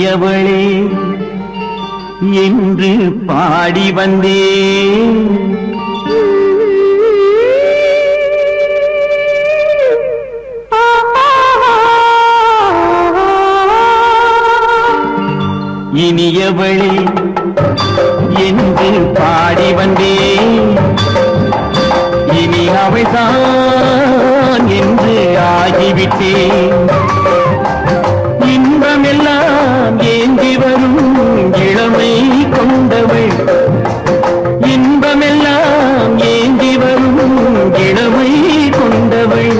இனியவளே என்று பாடி வந்தேன். இனியவளே என்று பாடி வந்தேன். இனி அவள்தான் என்று ஆகிவிட்டேன். இன்பமெல்லாம் ஏந்தி வரும் இளமை கொண்டவள். இன்பமெல்லாம் ஏந்தி வரும் இளமை கொண்டவள்.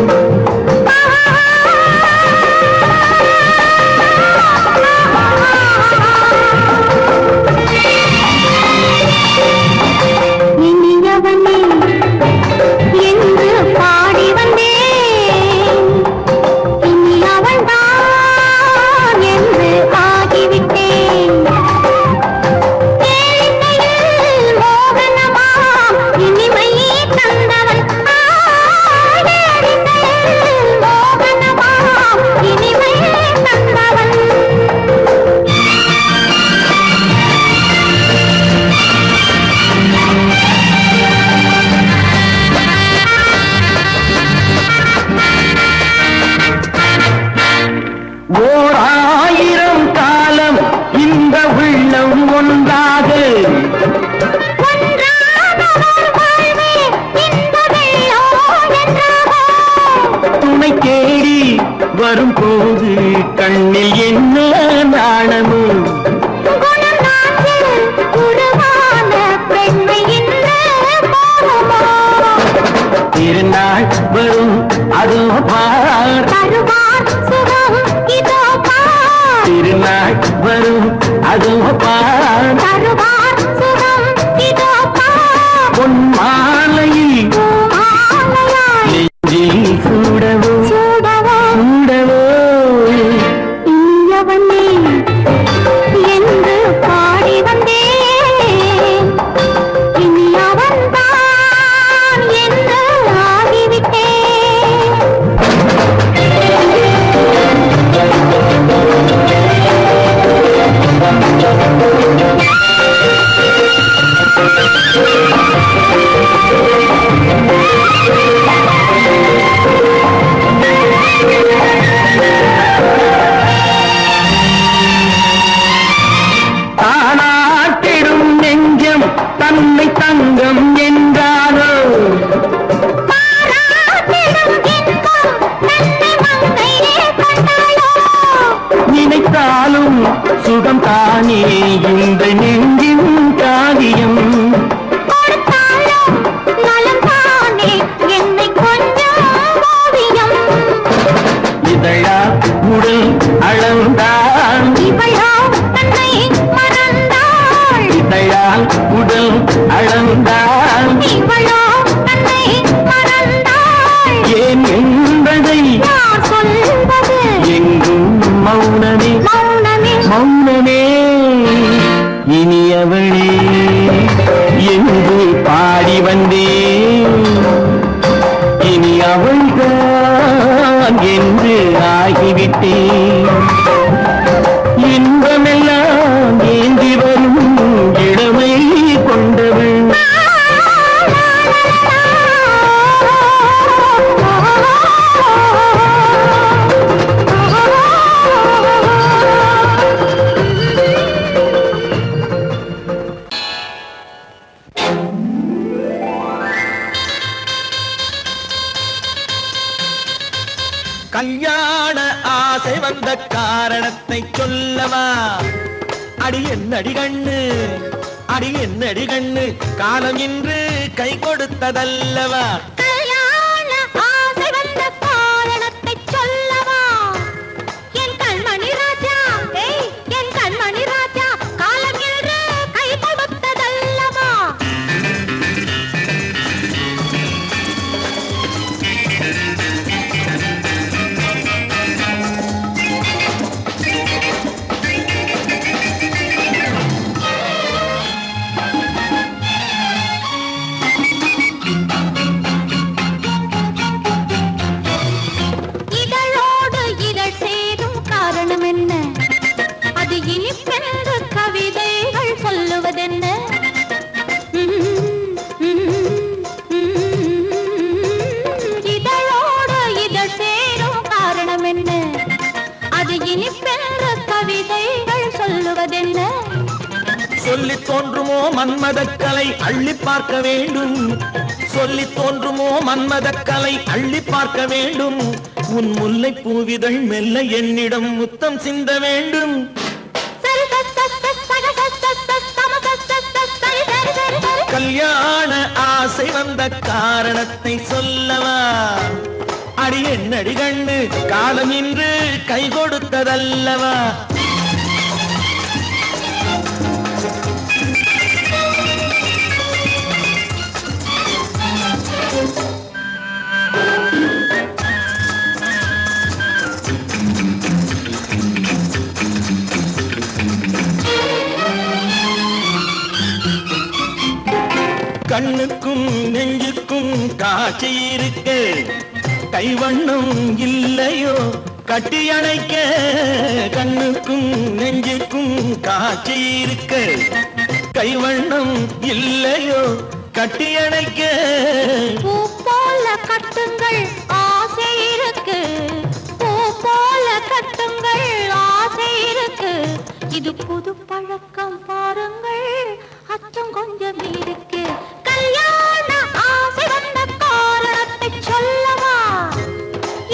வரும்போது கண்ணில் என்ன நாணமோ திருநாள் வரும் அதோ பார். திருநாள் வரும் அதோ பார். பொன் மாலையில் நெஞ்சில் சூடவோ தங்கம் என்றாரோ நினைத்தாலும் சுகம் தானே இந்த நெஞ்சின் காரியம். இதழா உடல் அளந்தான் இதழால் உடல் அளந்தான் ஏன் என்பதை எங்கும் மௌனமே மௌனமே. இனியவளே என்று பாடி வந்தேன். இனி அவள்தான் என்று ஆகிவிட்டேன். இன்பமெல்லாம் ஏந்தி வரும் இளமை கொண்டவள். கல்யாண ஆசை வந்த காரணத்தை சொல்லவா? அடி என்னடி கண்ணு, அடி என்னடி கண்ணு, காலம் இன்று கை கொடுத்ததல்லவா? கல்யாண ஆசை வந்த காரணத்தை சொல்லவா? என் கண்மணி ராஜா, என் கண்மணி ராஜா, காலம் இன்று கை கொடுத்ததல்லவா? தோன்றுமோ மன்மதக்கலை அள்ளி பார்க்க வேண்டும், சொல்லி தோன்றுமோ மன்மதக்கலை அள்ளி பார்க்க வேண்டும். உன் முல்லை பூவிதழ் மெல்ல என்னிடம் முத்தம் சிந்த வேண்டும். கல்யாண ஆசை வந்த காரணத்தை சொல்லவா? அடி என்னடி கண்ணு காலம் இன்று கை கொடுத்ததல்லவா? கண்ணுக்கும் நெஞ்சுக்கும் காட்சி இருக்கு, கைவண்ணம் இல்லையோ கட்டி அணைக்க. கண்ணுக்கும் நெஞ்சுக்கும் காட்சி இருக்கு, கைவண்ணம் இல்லையோ கட்டி அணைக்க. பூ போல கட்டுங்கள் ஆசை இருக்கு, பூ போல கட்டுங்கள் ஆசை இருக்கு. இது புது பழக்கம் பாருங்கள், அச்சம் கொஞ்சம் இருக்கு. கல்யாண ஆசை வந்த காரணத்தை சொல்லவா?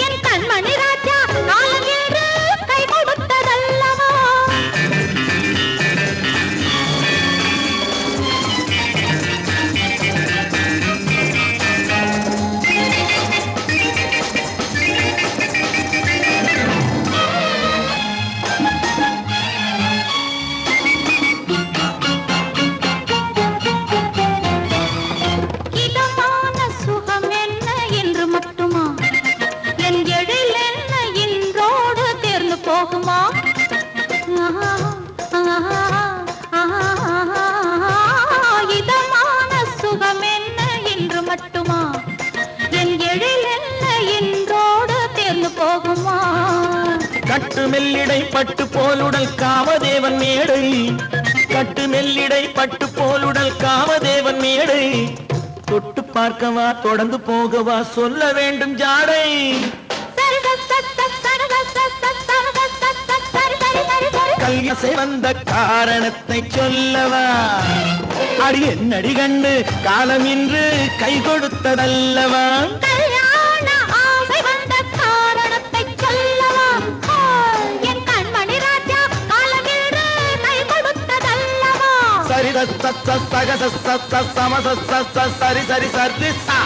என் கண்மணி ராஜா காலம் என்று கை கொடுத்ததல்லவா? போகுமா? இதமான சுகம் என்ன என்று மட்டுமா? என் எழில் என்ன என்றோடு தேர்ந்து போகுமா? கட்டு மெல்லிடை பட்டு போலுடல் காமதேவன் மேடை, கட்டு மெல்லிடை பட்டு போலுடல் காமதேவன் மேடை. தொட்டு பார்க்கவா தொடர்ந்து போகவா சொல்ல வேண்டும் ஜாடை. கல்யாண வந்த காரணத்தை சொல்லவா? அடி என்னடி கண்டு காலம் இன்று கை கொடுத்ததல்லவா? கல்யாண ஆசை வந்த காரணத்தை சொல்லவா? என் கண்மணி ராஜா காலம் இன்று கை கொடுத்ததல்லவா? சரி சம சரி சரி சரி சா.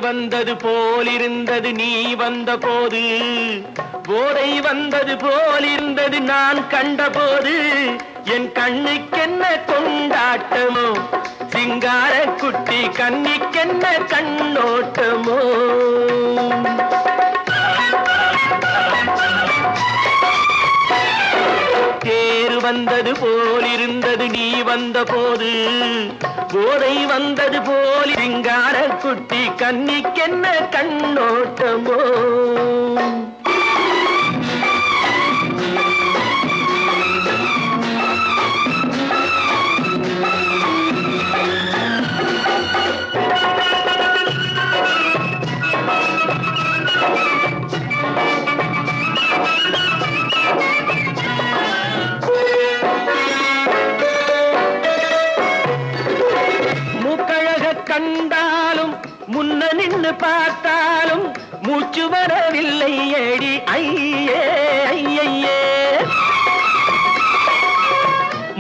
வந்தது போலிருந்தது நீ வந்த போது, போதை வந்தது போலிருந்தது நான் கண்டபோது. என் கண்ணுக்கென்ன கொண்டாட்டமோ, சிங்கார குட்டி கண்ணிக்கென்ன கண்ணோட்டமோ. தேர் வந்தது போலிருந்தது நீ வந்த போது, போதை வந்தது போல் சிங்கார குட்டி கண்ணிக்கென்ன கண்ணோட்டமோ. கண்டாலும் முன்ன நின்னு பார்த்தாலும் மூச்சு வரவில்லை ஏடி ஐயே ஐயே.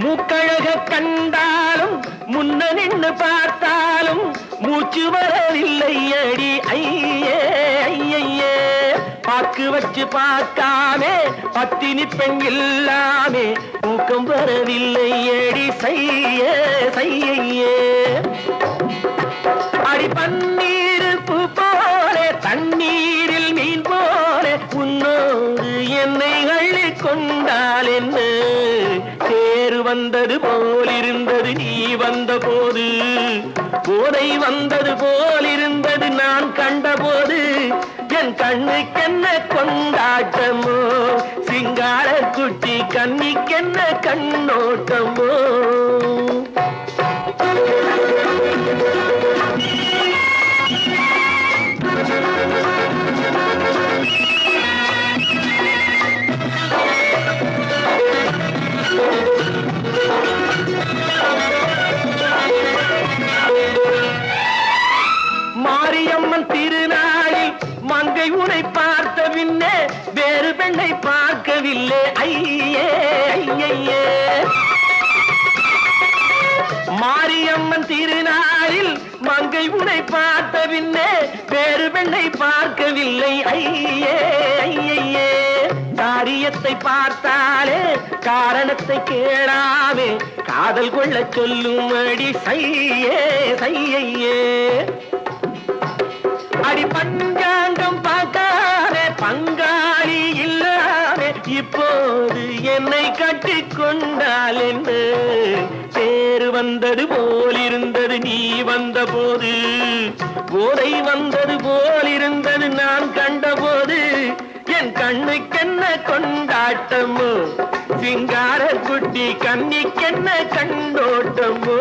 மூக்கழக கண்டாலும் முன்ன நின்னு பார்த்தாலும் மூச்சு வரவில்லை ஏடி ஐயே ஐயே. பாக்கு வச்சு பார்க்காமே பத்தினி பெண் இல்லாமே தூக்கம் வரவில்லை ஏடி செய்ய செய்யே. அடி பன்னீர் பூ போல தண்ணீரில் மீன் போல உன்னோடு என்னை அள்ளி கொண்டால் என்ன. தேர் வந்தது போலிருந்தது நீ வந்த போது, போதை வந்தது போலிருந்தது நான் கண்டபோது என் கண்ணுக்கென்ன கொண்டாட்டமோ, சிங்கார குட்டி கண்ணிக்கென்ன கண்ணோட்டமோ. மாரியம்மன் திருநாளில் மங்கை உனை பார்த்த பின்னே வேறு பெண்ணை பார்க்கவில்லை. ஐயே ஐயே, மாரியம்மன் திருநாளில் மங்கை உனை பார்த்த பின்னே வேறு பெண்ணை பார்க்கவில்லை. ஐயே ஐயே, காரியத்தை பார்த்தாலே காரணத்தை கேளாமே காதல் கொள்ள சொல்லும்படி சையே சையே. அடி பஞ்சாங்கம் பார்க்காதே பங்காளி இல்லாமே இப்போது என்னை கட்டி கொண்டால் என்ன. பேரு வந்தது போலிருந்தது நீ வந்த போது, போதை வந்தது போலிருந்தது நான் கண்டபோது. என் கண்ணுக்கென்ன கொண்டாட்டமோ, சிங்கார குட்டி கண்ணிக்கென்ன கண்டோட்டமோ.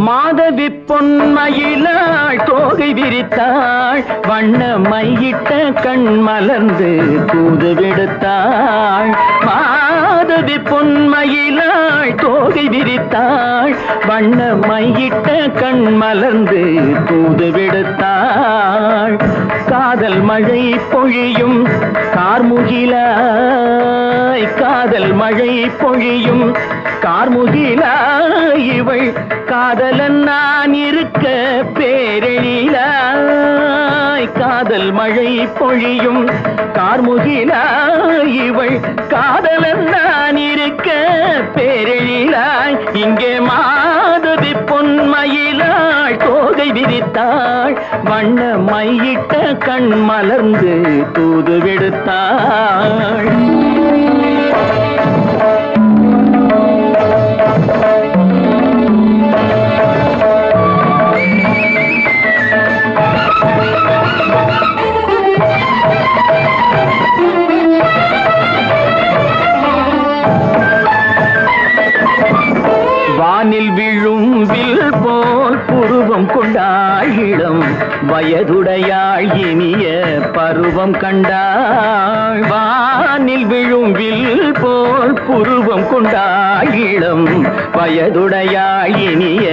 மாதவி பொன்மயிலாள் தோகை விரித்தாள் வண்ண மையிட்ட கண் மலர்ந்து தூது விடுத்தாள் மாதவி பொன்மயிலாள் தோகை விரித்தாள் வண்ண மையிட்ட கண் மலர்ந்து தூது விடுத்தாள் காதல் மழை பொழியும் கார்முகிலாய் காதல் மழை பொழியும் கார்முகிலாய் இவள் காதலன் நான் இருக்க பேரெழிலாய் காதல் மழை பொழியும் கார்முகிலாய் இவள் காதலன் நான் இருக்க பேரெழிலாய் இங்கே மாதவி பொன்மயிலாள் தோகை விரித்தாள் வண்ண மையிட்ட கண் மலர்ந்து தூது விடுத்தாள் வானில் விழும் வில் போல் புருவம் கொண்டாயிடம் வயதுடையாள் இனிய பருவம் கண்டாள் வானில் விழும் வில் போல் புருவம் கொண்டாயிடம் வயதுடையாள் இனிய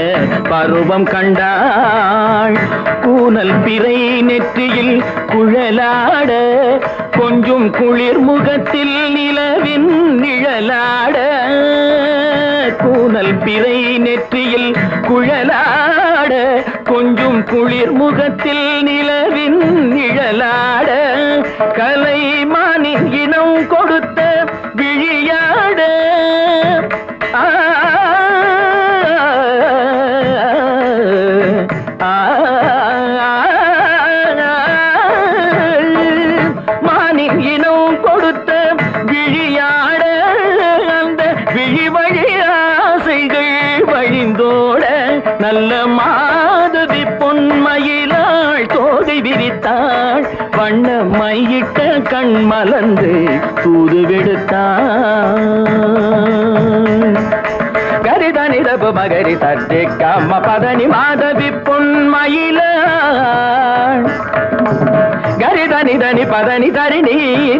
பருவம் கண்டாள் கூனல் பிறை நெற்றியில் குழலாட கொஞ்சம் குளிர் முகத்தில் நிலவின் நிழலாட கூனல் பிறை நெற்றியில் குழலாட கொஞ்சம் குளிர் முகத்தில் நிலவின் நிழலாட கலைமானின் இனம் கொடுத்த விழியாட மானின் இனம் கொடுத்த விழியாட அந்த விழி வழி ஆசைகள் வழிந்தோட நல்ல மாதவி பொன்மயிலாள் தோகை விரித்தாள் வண்ண மையிட்ட கண் மலர்ந்து தூது விடுத்தாள் கரிதனி ரபு மகரி தட்டி கம்ம பதனி மாதவி பொன்மயிலாள் கரிதனி தனி பதனி தரிணி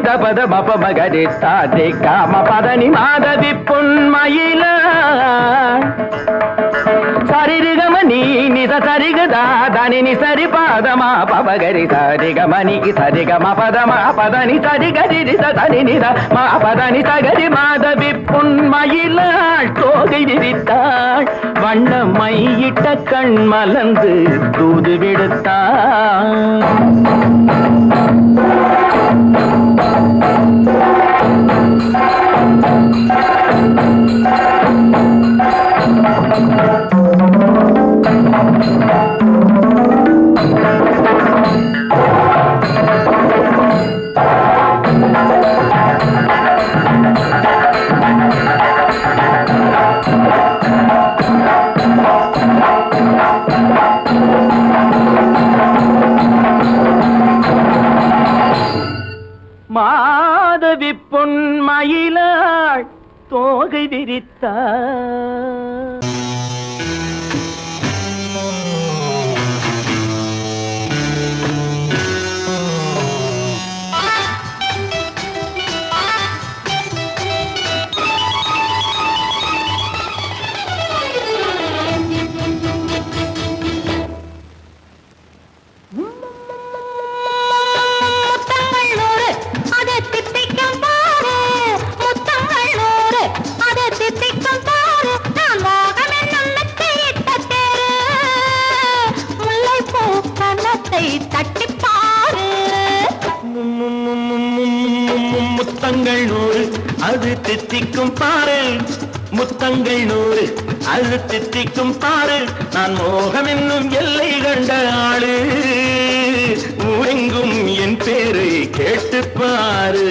தபத மப மகரி தாட்டி காம பதனி மாதவி பொன்மயிலாள் சரிகம நீ நித சரிகதா தனி நி சரி பாதமா பபகரி சரிகமணிக்கு சரிகம பதமா பதனி சரிகரி தனி நித மா பதனி சகரி மாதவி பொன்மயிலாள் தோகை விரித்தாள் வண்ண மையிட்ட கண் மலர்ந்து தூது விடுத்தாள் மாதவி பொன்மயிலாள் தோகை விரித்தாள் முத்தங்கள் 100 அது தித்திக்கும் பாரு, முத்தங்கள் 100 அது தித்திக்கும் பாரு. நான் மோகம் என்னும் எல்லை கண்ட ஆளு, ஊரெங்கும் என் பேரை கேட்டுப்பாரு.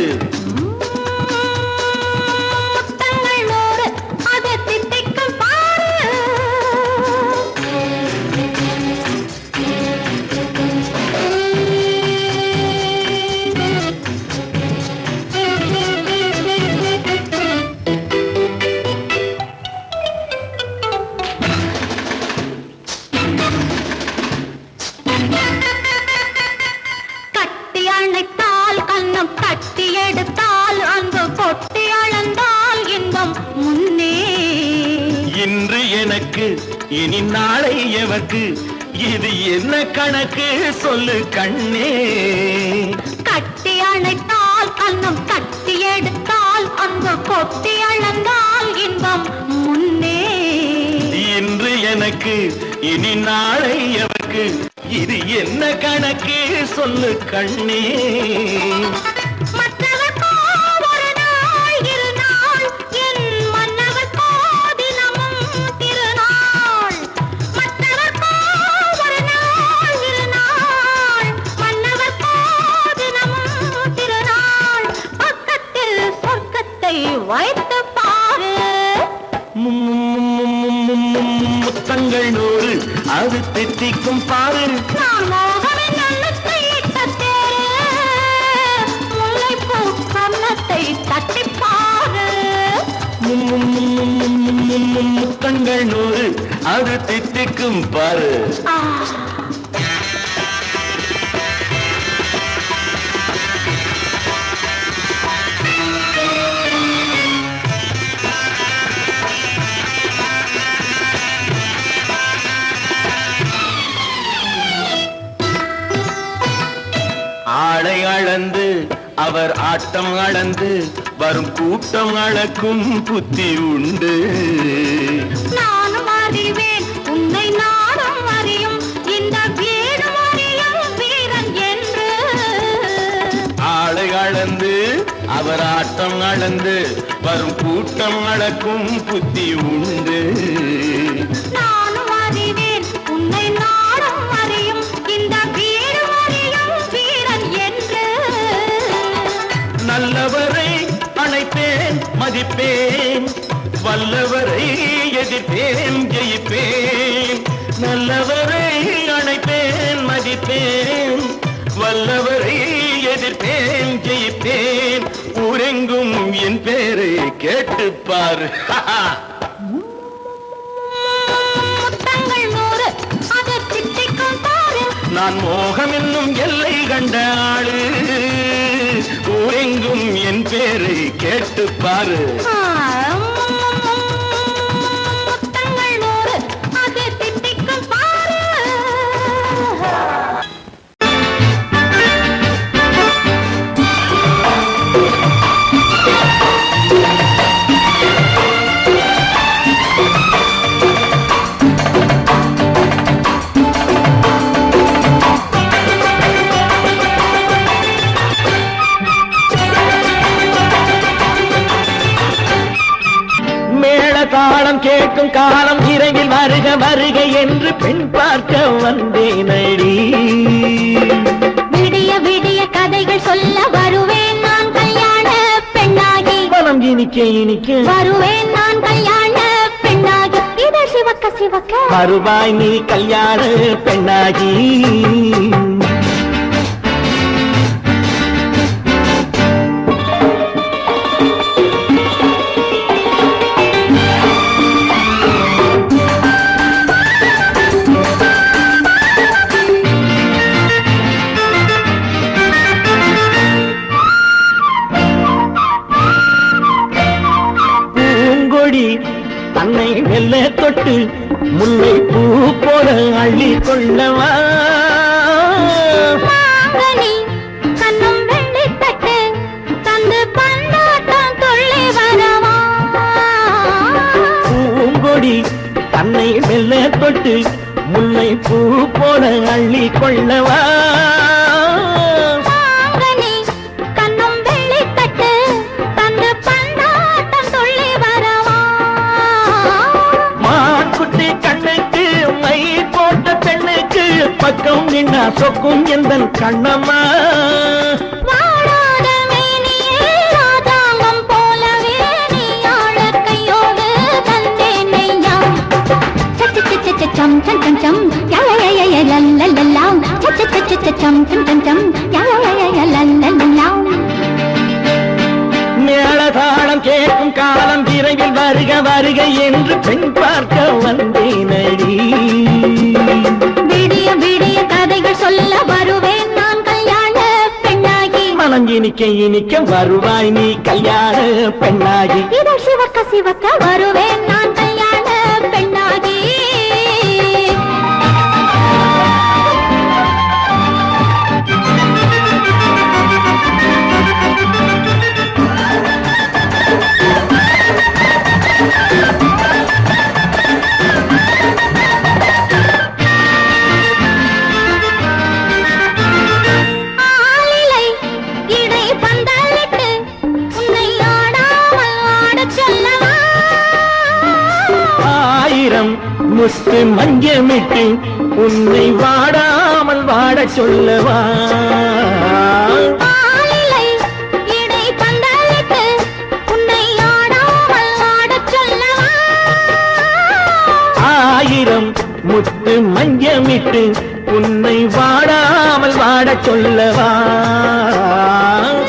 இன்று எனக்கு இனி நாளை எவர்க்கு, இது என்ன கணக்கு சொல்லு கண்ணே. கட்டி அணைத்தால் கண்ணம் கட்டி எடுத்தால் அன்பு கொட்டி அளந்தால் இன்பம் முன்னே. இன்று எனக்கு இனி நாளை எவர்க்கு, இது என்ன கணக்கு சொல்லு கண்ணே. வைத்து பாரு. முத்தங்கள் 100 அது தித்திக்கும் பாரு. நான் மோகமே நல்லத்தை இட்ட தேரு, முல்லைப்பூ கன்னத்தை தட்டி பாரு. முத்தங்கள் 100 அது தித்திக்கும் பாரு. ஆளை அளந்து அவர் ஆட்டம் அளந்து வரும் கூட்டம் அளக்கும் புத்தி உண்டு. நானும் அறிவேன் உன்னை நானும் அறியும் இந்த வீடு அறியும் வீரன் என்று. ஆளை அளந்து அவர் ஆட்டம் அளந்து வரும் கூட்டம் அளக்கும் புத்தி உண்டு. நானும் அறிவேன் உன்னை நானும் அறியும் இந்த வீடு அறியும் வீரன் என்று. நல்லவரை அணைப்பேன் மதிப்பேன், வல்லவரை எதிர்ப்பேன் ஜெயிப்பேன். நல்லவரை அணைப்பேன் மதிப்பேன், வல்லவரை எதிர்ப்பேன் ஜெயிப்பேன். ஊரெங்கும் என் பேரை கேட்டுப்பார். முத்தங்கள் 100 அது தித்திக்கும் பாரு. நான் மோகம் என்னும் எல்லை கண்ட ஆளு, ஊரெங்கும் என் பேரை கேட்டுப்பாரு. முத்தங்கள் 100 அது தித்திக்கும் பாரு. தாளம் கேட்கும் காலம் இறையில் வருக வருக என்று பெண் பார்க்க வந்தேனடி. விடிய விடிய கதைகள் சொல்ல வருவேன் நான் கல்யாண பெண்ணாகி. மனம் இனிக்க இனிக்க வருவேன் நான் கல்யாண பெண்ணாகி. இதை சிவக்க சிவக்க வருவாய் நீ கல்யாண பெண்ணாகி. தன்னை மெல்ல தொட்டு முல்லை பூ போல அள்ளி கொள்ளவா. கண்ணும் வெள்ளி தட்டு தந்து பந்தாட்டம் துள்ளி வரவா. பூங்கொடி தன்னை மெல்ல தொட்டு முல்லை பூ போல அள்ளி கொள்ளவா. கண்ணும் வெள்ளி தட்டு கண்ணம்மா வாழாத மேனியே ராஜாங்கம் போலவே நீ ஆழ கையோடு தந்தேனையா சம் சம் சம் சம் யா யா யா யா லல்லல்லா சம் சம் சம் யா யா யா லல்லல்லா மேளதாளம் கேட்கும் காலம் விரைவில் வருக வருக என்று பெண் பார்க்க வந்தேனடி விடிய விடிய கதைகள் சொல்ல வருவேன் நான் கல்யாண பெண்ணாகி மனம் இனிக்க இனிக்க வருவாய் நீ கல்யாண பெண்ணாகி இதழ் சிவக்க சிவக்க வருவேன் நான் கல்யாண பெண்ணாகி ஆலிலை இடை பந்தலிட்டு உன்னை ஆடாமல் ஆடச் சொல்லவா ஆயிரம் முத்து மஞ்சமிட்டு உன்னை வாடாமல் வாடச் சொல்லவா ஆலிலை இடை பந்தலிட்டு உன்னை ஆடாமல் ஆடச் சொல்லவா ஆயிரம் முத்து மஞ்சமிட்டு உன்னை வாடாமல் வாடச் சொல்லவா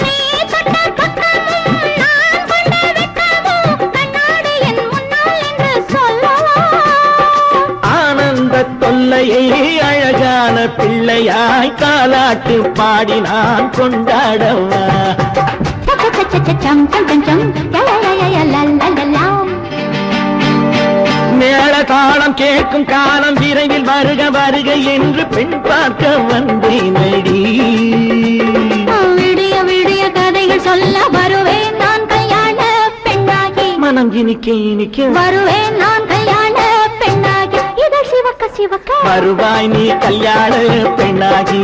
நீ தொட்ட பக்கமும் நான் கொண்ட வெட்கமும் கண்ணாடி என் முன்னால் என்று சொல்லவா ஆனந்த தொல்லையை அழகான பிள்ளையாய் தாலாட்டு பாடி நான் கொண்டாடவா சம் சம் சம் சம் யா யா யா யா லல்லல்லா மேள தாளம் கேட்கும் காலம் விரைவில் வருக வருக என்று பெண் பார்க்க வந்தேனடி விடிய விடிய கதைகள் சொல்ல வருவேன் நான் கல்யாண பெண்ணாகி மனம் இனிக்க இனிக்க வருவேன் நான் கல்யாண பெண்ணாகி இதழ் சிவக்க சிவக்க வருவாய் நீ கல்யாண பெண்ணாகி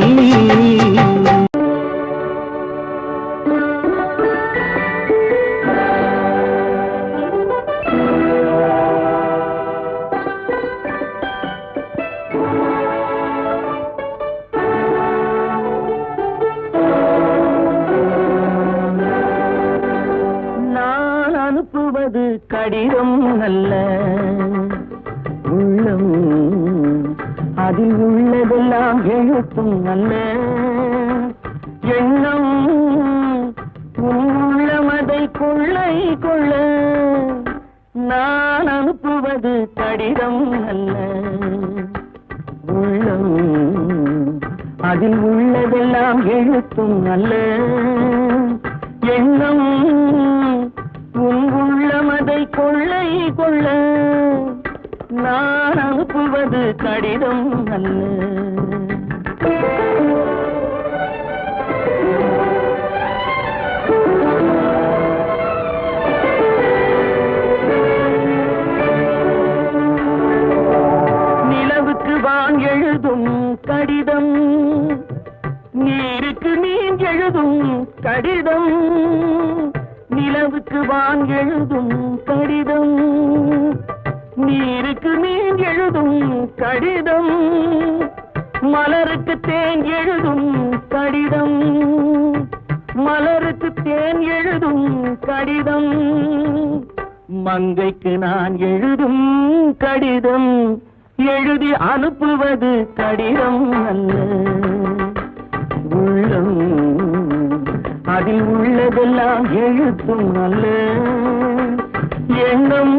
நான் அனுப்புவது கடிதம் அல்ல உள்ளம் அதில் உள்ளதெல்லாம் எழுத்தும் அல்ல எண்ணம் உன் உள்ளமதை கொள்ளை கொள்ள நான் அனுப்புவது கடிதம் அல்ல உள்ளம் அதில் உள்ளதெல்லாம் எழுத்தும் அல்ல எண்ணம் உன் உள்ளமதை கொள்ளை கொள்ள நான் அனுப்புவது கடிதம் அல்ல நிலவுக்கு வான் எழுதும் கடிதம் நீருக்கு மீன் எழுதும் கடிதம் நிலவுக்கு வான் எழுதும் கடிதம் நீருக்கு மீன் எழுதும் கடிதம் மலருக்கு தேன் எழுதும் கடிதம் மலருக்கு தேன் எழுதும் கடிதம் மங்கைக்கு நான் எழுதும் கடிதம் எழுதி அனுப்புவது கடிதம் அல்ல உள்ளம் அதில் உள்ளதெல்லாம் எழுத்தும் அல்ல எண்ணம்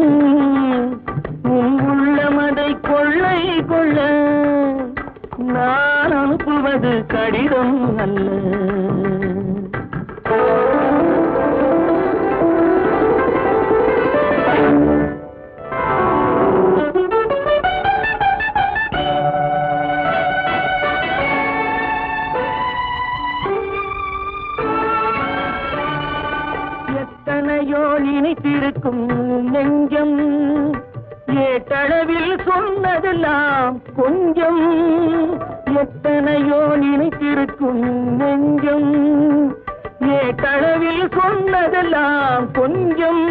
உன் உள்ளமதை கொள்ளை கொள்ள நான் அனுப்புவது கடிதம் அல்ல எத்தனையோ நினைத்திருக்கும் நெஞ்சம் ஏட்டளவில் சொன்னதெல்லாம் கொஞ்சம் எத்தனையோ நினைத்திருக்கும் நெஞ்சம் ஏட்டளவில் சொன்னதெல்லாம் கொஞ்சம்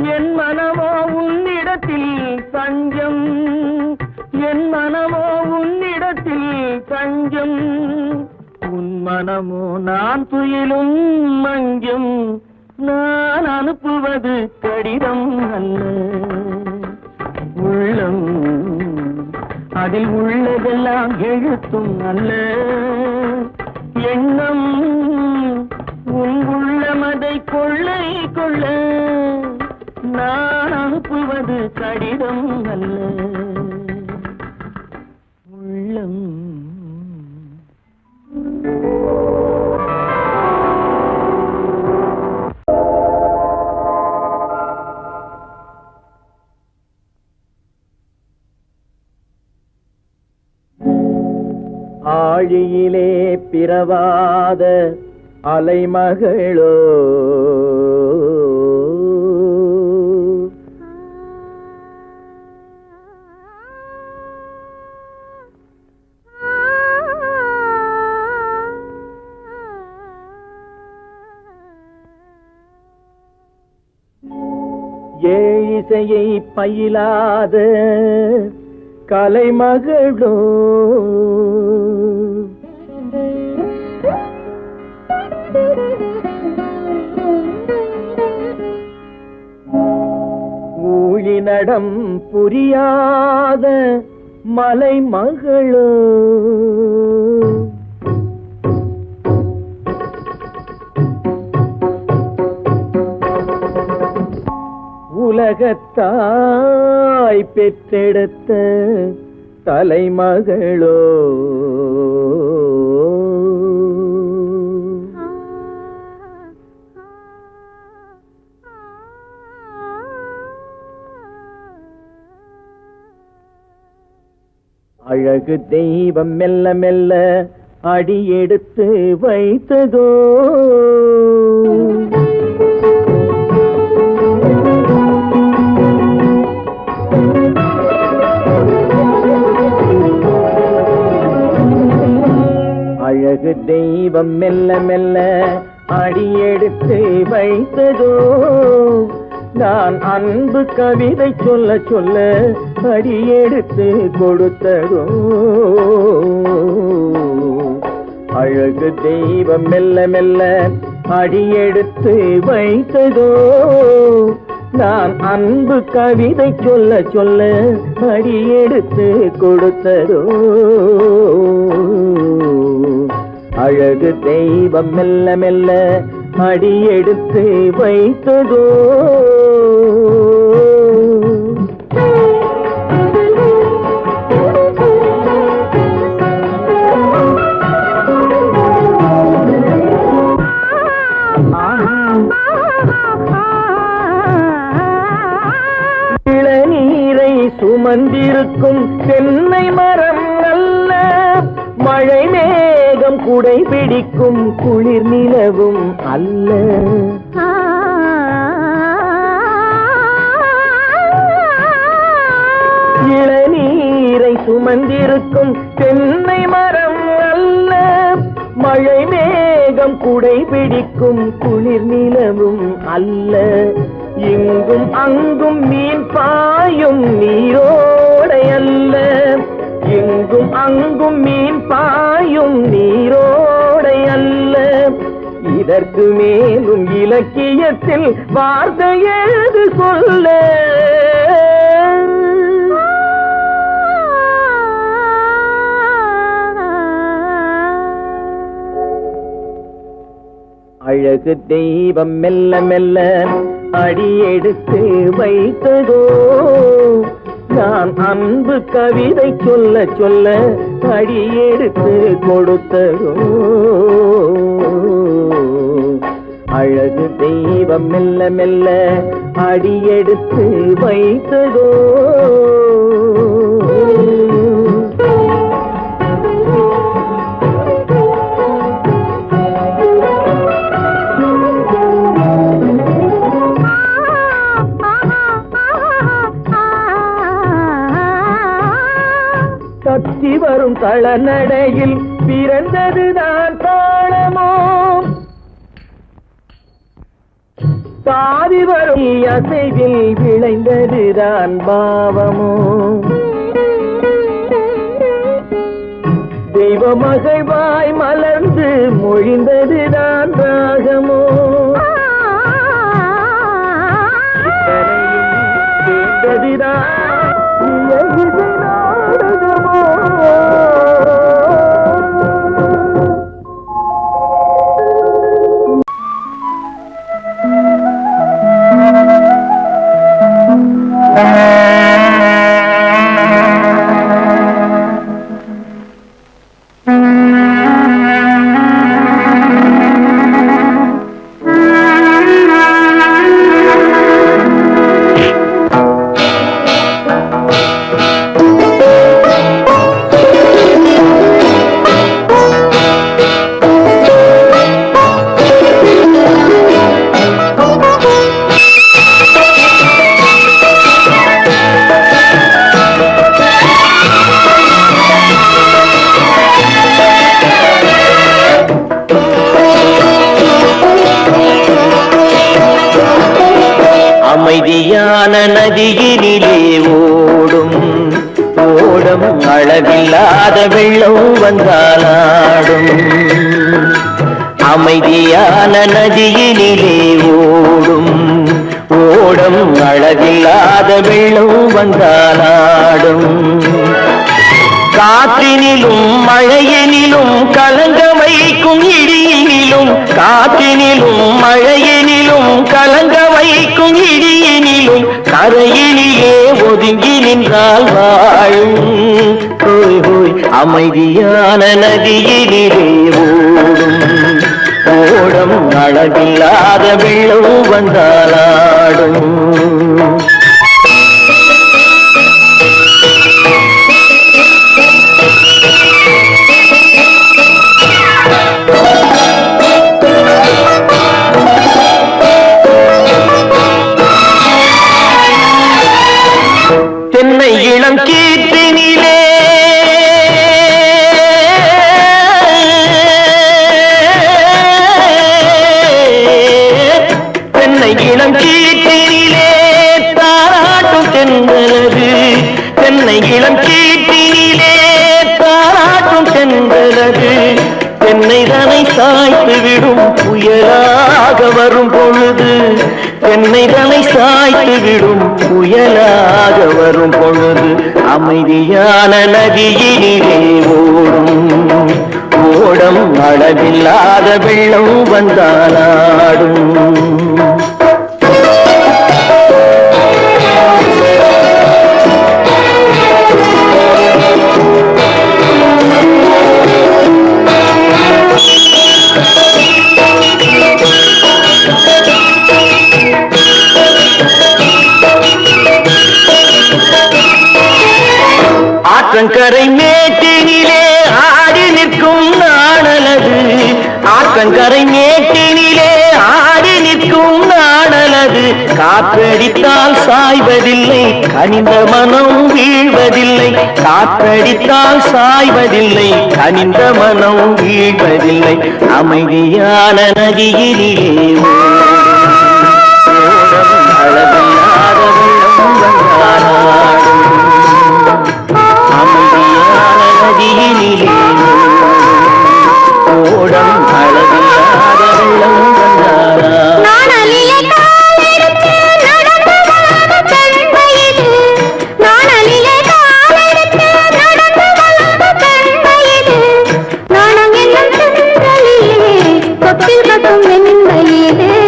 என் மனமோ உன்னிடத்தில் தஞ்சம் என் மனமோ உன்னிடத்தில் தஞ்சம் என்னமோ நான் துயிலும் மங்கும் நான் அனுப்புவது கடிதம் அல்ல உள்ளம் அதில் உள்ளதெல்லாம் எழுத்தும் அல்ல எண்ணம் உன் உள்ளமதை கொள்ளை கொள்ள நான் அனுப்புவது கடிதம் அல்ல உள்ளம் ஆழியிலே பிறவாத அலைமகளோ ஏழிசையை பயிலாத கலைமகளோ ஊழிநடம் புரியாத மலைமகளோ உலகத்தாய் பெற்றெடுத்த தலைமகளோ அழகு தெய்வம் மெல்ல மெல்ல அடியெடுத்து வைத்ததோ அழகு தெய்வம் மெல்ல மெல்ல அடியெடுத்து வைத்ததோ நான் அன்பு கவிதை சொல்ல சொல்ல அடியெடுத்து கொடுத்ததோ அழகு தெய்வம் மெல்ல மெல்ல அடியெடுத்து வைத்ததோ நான் அன்பு கவிதை சொல்ல சொல்ல அடியெடுத்து கொடுத்ததோ அழகு தெய்வம் மெல்ல மெல்ல அடியெடுத்து வைத்ததோ இளநீரை சுமந்திருக்கும் தென்னை மரம் அல்ல மழை மேகம் குடை பிடிக்கும் குளிர் நிலவும் அல்ல இளநீரை சுமந்திருக்கும் தென்னை மரம் அல்ல மழை மேகம் குடை பிடிக்கும் குளிர் நிலவும் அல்ல இங்கும் அங்கும் மீன் பாயும் நீரோடை அல்ல இங்கும் அங்கும் மீன் பாயும் நீரோடை அல்ல இதற்கு மேலும் இலக்கியத்தில் வார்த்தை ஏது சொல்ல அழகு தெய்வம் மெல்ல மெல்ல அடியெடுத்து வைத்ததோ நான் அன்பு கவிதை சொல்ல சொல்ல அடியெடுத்து கொடுத்ததோ அழகு தெய்வம் மெல்ல மெல்ல அடியெடுத்து வைத்ததோ தத்தி வரும் தளநடையில் பிறந்ததுதான் தாளமோ தாவி வரும் அசைவில் விளைந்ததுதான் பாவமோ தெய்வ மகிழ்வாய் மலர்ந்து என்று மொழிந்ததுதான் ராகமோ கேட்டதுதான் நாடகமோ அமைதியான நதியினிலே ஓடும் ஓடம் அளவில்லாத வெள்ளம் வந்தாலாடும் அமைதியான நதியினிலே ஓடும் ஓடம் அளவில்லாத வெள்ளம் வந்தாலாடும் காற்றினிலும் மழையினிலும் கலங்க வைக்கும் இடியினிலும் காற்றினிலும் மழையினிலும் கலங்க வைக்கும் இடியினிலும் கரையினிலே ஒதுங்கி நின்றால் வாழும் ஹோய் ஹோய் அமைதியான நதியினிலே ஓடும் ஓடம் அளவில்லாத வெள்ளம் வந்தாலாடும் தென்னை இளம் கீற்றினிலே தென்னை இளம் கீற்றினிலே தாராட்டும் தென்றலது தென்னை இளம் கீற்றினிலே தாராட்டும் தென்றலது தென்னைதனை சாய்த்து விடும் புயலாக வரும் பொழுது தென்னைதனை சாய்த்து விடும் புயலாக வரும் பொழுது அமைதியான நதியினிலே ஓடும் ஓடம் அளவில்லாத வெள்ளம் வந்தாலாடும் ஆற்றங்கரை மேட்டினிலே ஆடி நிற்கும் நாணலது ஆற்றங்கரை மேட்டினிலே ஆடி நிற்கும் நாணலது காற்றடித்தால் சாய்வதில்லை கனிந்த மனம் வீழ்வதில்லை காற்றடித்தால் சாய்வதில்லை கனிந்த மனம் வீழ்வதில்லை அமைதியான நதியினிலே அளவில்லாத வெள்ளம் வந்தாலாடும் அமைதியான நதியினிலே ஓடம் அளவில்லாத வெள்ளம் வந்தாலாடும் நாணம் என்னும் சென்றலிலே தொட்டில் கட்டும் வெண்மையிலே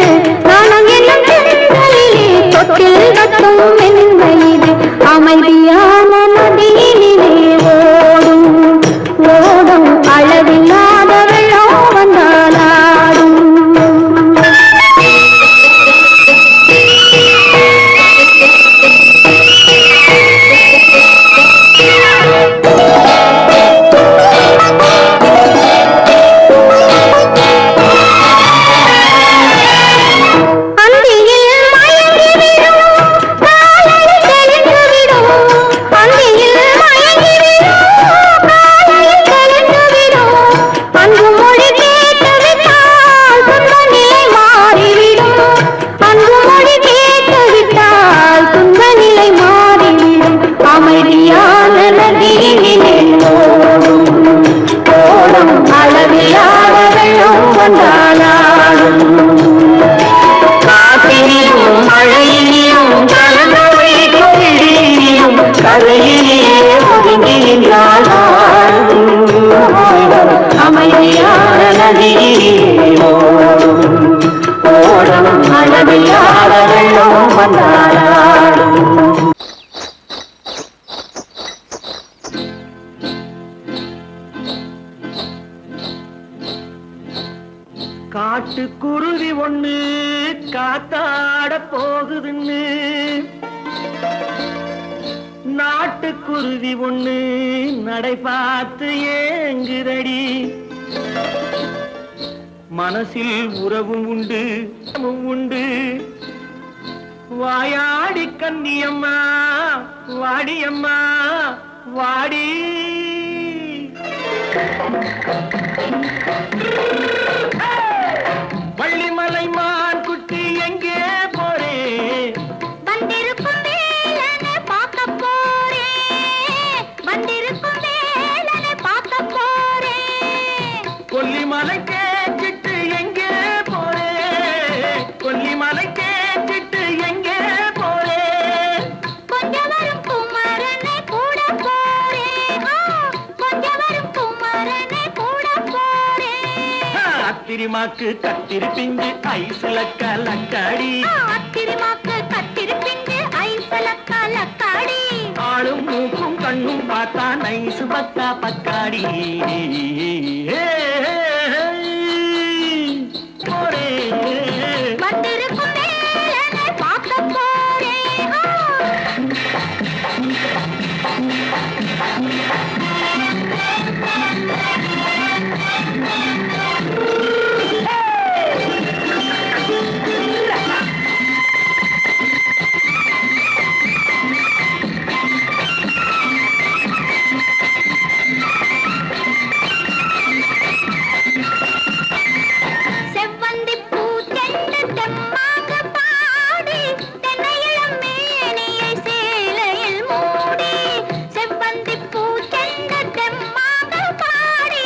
வந்தாலும் காற்றிலும் மழையிலும் கலந்து வைக்கும் இடியிலும் கரையிலே ஒதுங்கி நின்றாலும் அமைதியான நதியிலே ஓடும் அளவில்லாத வெள்ளம் வந்தாலும் காட்டுக்குருவி ஒண்ணு காத்தாட போகுதுன்னு நாட்டுக்குருவி ஒண்ணு நடை பார்த்து ஏங்குதடி மனசில் உறவும் உண்டு உண்டு வாயாடி கன்னியம்மா வாடியம்மா வாடி வள்ளிமலை மான் குட்டி எங்கே போறே வந்திருக்கும் வேலனை பார்க்க போறேன் வந்திருக்கும் வேலனை பார்க்க போறேன் கொல்லிமலை கேட்டுட்டு எங்கே போறே கொல்லிமலை கேட்டுட்டு எங்கே போறே கொஞ்சம் வரும் குமரனை கூட போறேன் கொஞ்சம் வரும் குமரனை கூட போறேன் அத்திரிமாக்கு கத்திருப்பிஞ்சு ஐசுல கலக்காடி அத்திரிமாக்கு கத்திருப்பிஞ்சு ஐசுல கலக்காடி ஆளும் மூக்கும் கண்ணும் பார்த்தா நைசு பக்கா பக்காடி போரே வந்திருக்கும் வேலனை பார்க்க போறேன் செவ்வந்தி பூ தென்று தெம்மாக பாடி தென்னையிளம் மேனியை சேலையில் மூடி செவ்வந்தி பூ தென்று தெம்மாக பாடி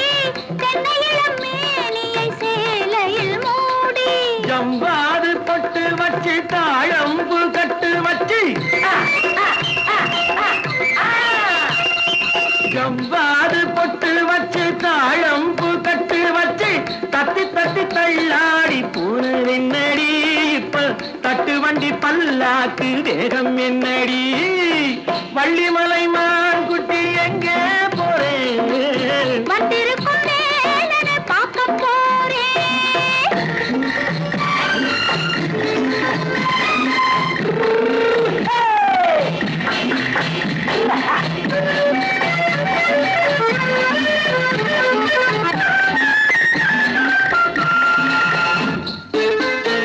தென்னையிளம் மேனியை சேலையில் மூடி ஜம்பாது பொட்டு வச்சு தாழம்பு கட்டு வச்சு ஜம்பாது பொட்டு வச்சு தாழம்பு கட்டு வச்சு தட்டி தட்டி தள்ளாடி பூனு என்னடி இப்ப தட்டு வண்டி பல்லாக்கு வேகம் என்னடி வள்ளிமலை மான் குட்டி எங்கே போறேன் வந்திருக்கும் வேலனை பார்க்க போறேன்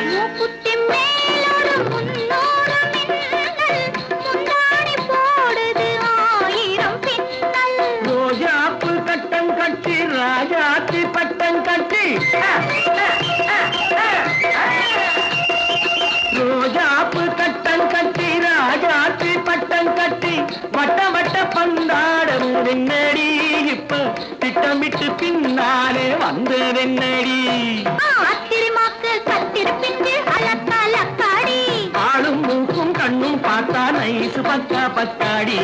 மூக்குத்தி மேலோடு முன்னோடு மின்னல் முந்தாடி போடுது ஆயிரம் பின்னல் ரோஜாப்பு கட்டம் கட்டி ராஜாத்தி பட்டம் கட்டி ரோஜாப்பு கட்டம் கட்டி ராஜாத்தி பட்டம் கட்டி வட்ட வட்ட பந்தாடம் வெண்ணடி இப்ப திட்டமிட்டு பின்னாலே வந்து வெண்ணடி அத்திரிமாக்கு கத்திருப்பிஞ்சு அலக்காடி ஆளும் மூக்கும் கண்ணும் பார்த்தா நைசு பக்கா பக்காடி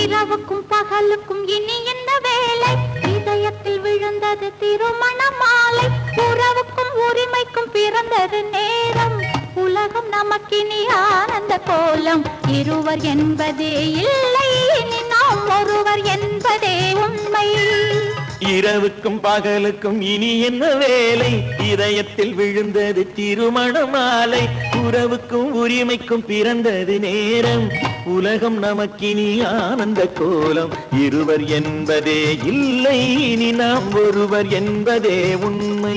இரவுக்கும் பகலுக்கும் இனி என்ன வேலை இதயத்தில் விழுந்தது திருமண மாலை உறவுக்கும் உரிமைக்கும் பிறந்தது நேரம் உலகம் நமக்கினி ஆனந்த கோலம் இருவர் என்பதே இல்லை இனி நாம் ஒருவர் என்பதே உண்மை இரவுக்கும் பகலுக்கும் இனி என்ன வேலை இதயத்தில் விழுந்தது திருமண மாலை உறவுக்கும் உரிமைக்கும் பிறந்தது நேரம் உலகம் நமக்கினி ஆனந்த கோலம் இருவர் என்பதே இல்லை இனி நாம் ஒருவர் என்பதே உண்மை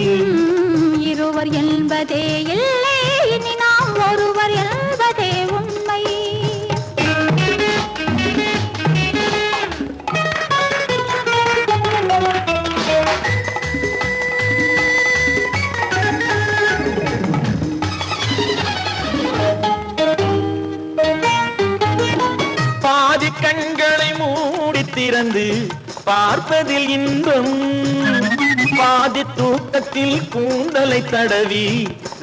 இருவர் என்பதே இல்லை இனி நாம் ஒருவர் என்பதே உண்மை திறந்து பார்ப்பதில் இன்பம் பாதி தூக்கத்தில் கூந்தலை தடவி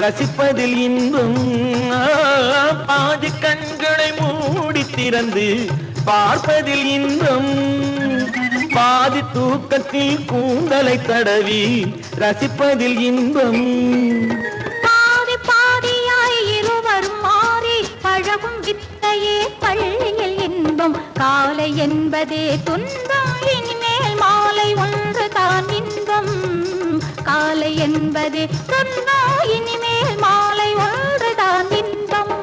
ரசிப்பதில் இன்பம் பாதி கண்களை மூடி திறந்து பார்ப்பதில் இன்பம் பாதி தூக்கத்தில் கூந்தலை தடவி ரசிப்பதில் இன்பம் பாதி பாதியாய் இருவரும் மாறி பழகும் வித்தையே பள்ளியில் இன்பம் காலை என்பதே துன்பம் இனிமேல் மாலை ஒன்று தான் இன்பம் காலை என்பதே துன்பம் இனிமேல் மாலை ஒன்று தான் இன்பம்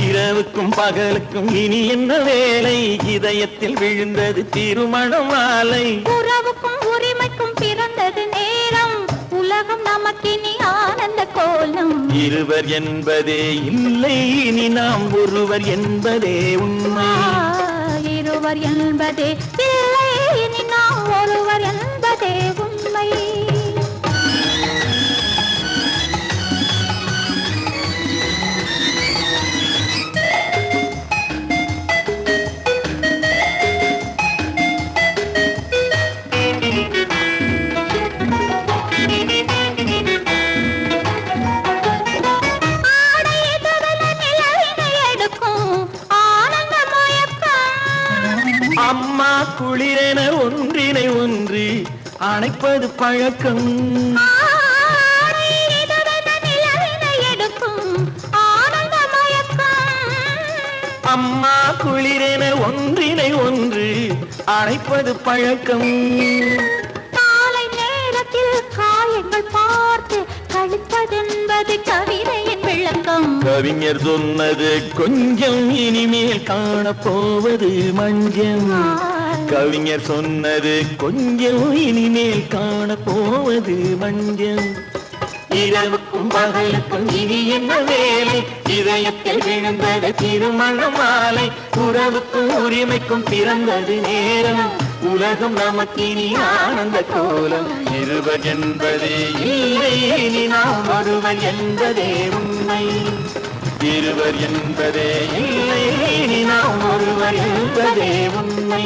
இரவுக்கும் பகலுக்கும் இனி என்ன வேலை இதயத்தில் விழுந்தது திருமண மாலை உறவுக்கும் உரிமைக்கும் பிறந்தது நேரம் உலகம் நமக்கினி ஆனந்த கோலம் இருவர் என்பதே இல்லை இனி நாம் ஒருவர் என்பதே உண்மை இருவர் என்பதே இல்லை இனி நாம் ஒருவர் என்பதே உண்மை அம்மா குளிரென ஒன்றினை ஒன்று அணைப்பது பழக்கம் அம்மா குளிரென ஒன்றினை ஒன்று அணைப்பது பழக்கம் காலை நேரத்தில் காயங்கள் பார்த்து கழிப்பதென்பது கவிதையின் விளக்கம் கவிஞர் சொன்னது கொஞ்சம் இனிமேல் காணப்போவது மஞ்சம் கவிஞர் சொன்னது கொஞ்சம் இனிமேல் காணப்போவது மஞ்சம் இரவுக்கும் பகலுக்கும் இனி என்ன வேலை இதயத்தில் விழுந்தது திருமண மாலை உறவுக்கும் உரிமைக்கும் பிறந்தது நேரம் உலகம் நமக்கினி ஆனந்த கோலம் இருவர் என்பதே இல்லை இனி நாம் ஒருவர் என்பதே உண்மை இருவர் என்பதே இல்லை இனி நாம் ஒருவர் என்பதே உண்மை.